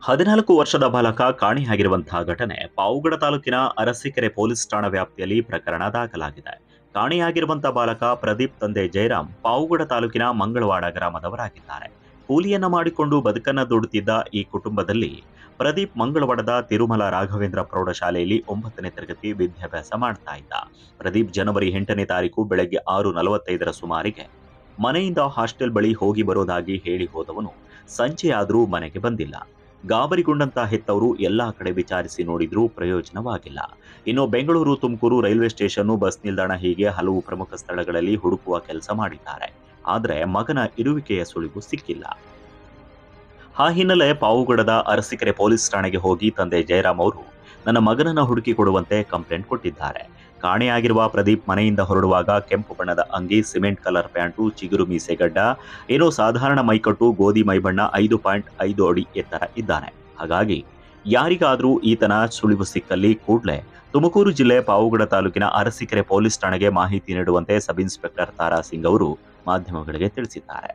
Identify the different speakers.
Speaker 1: 14 ವರ್ಷದ ಬಾಲಕ ಕಾಣೆಯಾಗಿರುವಂತಹ ಘಟನೆ ಪಾವಗಡ ತಾಲೂಕಿನ ಅರಸೀಕೆರೆ ಪೊಲೀಸ್ ಠಾಣಾ ವ್ಯಾಪ್ತಿಯಲ್ಲಿ ಪ್ರಕರಣ ದಾಖಲಾಗಿದೆ. ಕಾಣೆಯಾಗಿರುವಂತಹ ಬಾಲಕ ಪ್ರದೀಪ್ ತಂದೆ ಜಯರಾಮ್ ಪಾವಗಡ ತಾಲೂಕಿನ ಮಂಗಳವಾಡ ಗ್ರಾಮದವರಾಗಿದ್ದಾರೆ. ಕೂಲಿಯನ್ನ ಮಾಡಿಕೊಂಡು ಬದುಕನ್ನ ದುಡುತ್ತಿದ್ದ ಈ ಕುಟುಂಬದಲ್ಲಿ ಪ್ರದೀಪ್ ಮಂಗಳವಾಡದ ತಿರುಮಲ ರಾಘವೇಂದ್ರ ಪ್ರೌಢಶಾಲೆಯಲ್ಲಿ 9ನೇ ತರಗತಿ ವಿದ್ಯಾಭ್ಯಾಸ ಮಾಡ್ತಾ ಇದ್ದ. ಪ್ರದೀಪ್ ಜನವರಿ 8ನೇ ತಾರೀಕು ಬೆಳಗ್ಗೆ 6:45ರ ಸುಮಾರಿಗೆ ಮನೆಯಿಂದ ಹಾಸ್ಟೆಲ್ ಬಳಿ ಹೋಗಿ ಬರೋದಾಗಿ ಹೇಳಿ ಹೋದವನು ಸಂಜೆಯಾದರೂ ಮನೆಗೆ ಬಂದಿಲ್ಲ. ಗಾಬರಿಗೊಂಡಂತ ಹೆತ್ತವರು ಎಲ್ಲಾ ಕಡೆ ವಿಚಾರಿಸಿ ನೋಡಿದ್ರೂ ಪ್ರಯೋಜನವಾಗಿಲ್ಲ. ಇನ್ನು Bengaluru, Tumakuru railway station, bus ನಿಲ್ದಾಣ ಹೀಗೆ ಹಲವು ಪ್ರಮುಖ ಸ್ಥಳಗಳಲ್ಲಿ ಹುಡುಕುವ ಕೆಲಸ ಮಾಡಿದ್ದಾರೆ. ಆದರೆ ಮಗನ ಇರುವಿಕೆಯ ಸುಳಿವು ಸಿಕ್ಕಿಲ್ಲ. ಆ ಹಿನ್ನೆಲೆ ಪಾವಗಡದ ಅರಸೀಕೆರೆ ಪೊಲೀಸ್ ಠಾಣೆಗೆ ಹೋಗಿ ತಂದೆ ಜಯರಾಮ್ ಅವರು ನನ್ನ ಮಗನನ್ನ ಹುಡುಕಿ ಕೊಡುವಂತೆ ಕಂಪ್ಲೇಂಟ್ ಕೊಟ್ಟಿದ್ದಾರೆ. ಕಾಣೆಯಾಗಿರುವ ಪ್ರದೀಪ್ ಮನೆಯಿಂದ ಹೊರಡುವಾಗ ಕೆಂಪು ಬಣ್ಣದ ಅಂಗಿ, ಸಿಮೆಂಟ್ ಕಲರ್ ಪ್ಯಾಂಟು, ಚಿಗುರು ಮೀಸೆಗಡ್ಡ, ಏನೋ ಸಾಧಾರಣ ಮೈಕಟ್ಟು, ಗೋಧಿ ಮೈಬಣ್ಣ, 5.5 ಅಡಿ ಎತ್ತರ ಇದ್ದಾನೆ. ಹಾಗಾಗಿ ಯಾರಿಗಾದರೂ ಈತನ ಸುಳಿವು ಸಿಕ್ಕಲ್ಲಿ ಕೂಡಲೇ ತುಮಕೂರು ಜಿಲ್ಲೆ ಪಾವಗಡ ತಾಲೂಕಿನ ಅರಸೀಕೆರೆ ಪೊಲೀಸ್ ಠಾಣೆಗೆ ಮಾಹಿತಿ ನೀಡುವಂತೆ ಸಬ್ ಇನ್ಸ್ಪೆಕ್ಟರ್ ತಾರಾ ಸಿಂಗ್ ಅವರು ಮಾಧ್ಯಮಗಳಿಗೆ ತಿಳಿಸಿದ್ದಾರೆ.